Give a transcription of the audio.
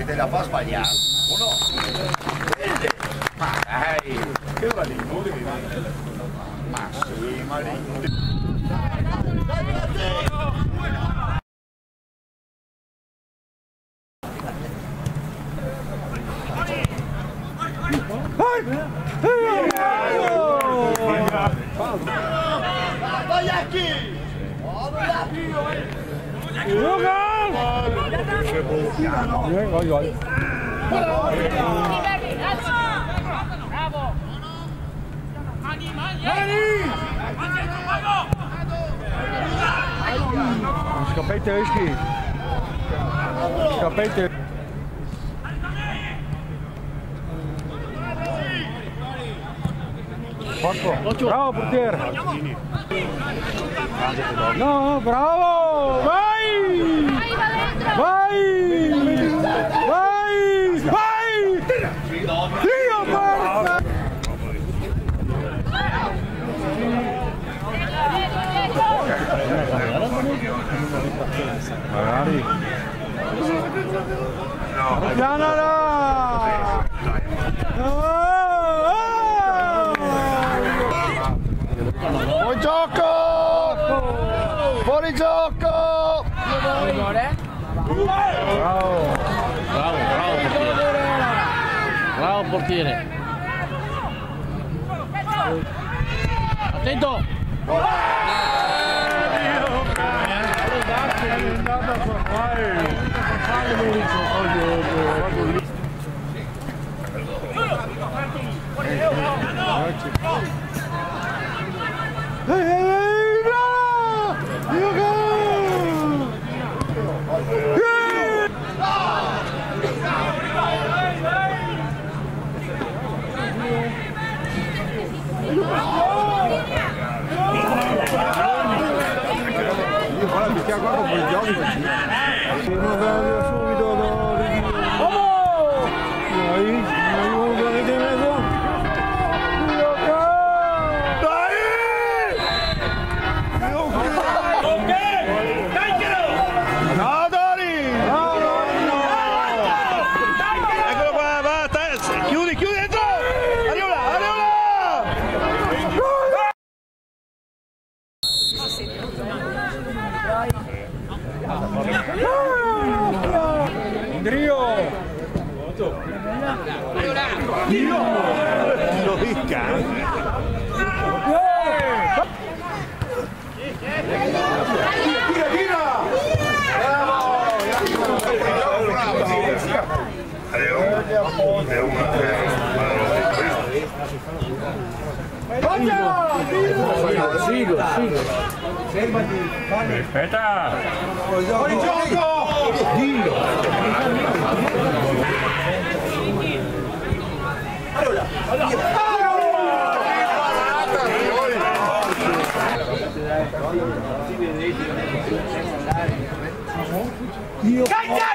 che te la fa sbagliare. Uno. Ma dai, che va lì? Ma sì, ma lì. Gọi. Bravo. Scappate rischi. Scappate. Porco. Bravo portiere. No, bravo. Vai! Vai! Vai! Vai! Dio porca! Magari. Piano là! Buon gioco! Fuori gioco! Bravo! Bravo portiere! Attento! Guarda poi giochi così. Subito Lo ricca. Sigo. Aspetta. Fuori gioco! Dillo. Caccia!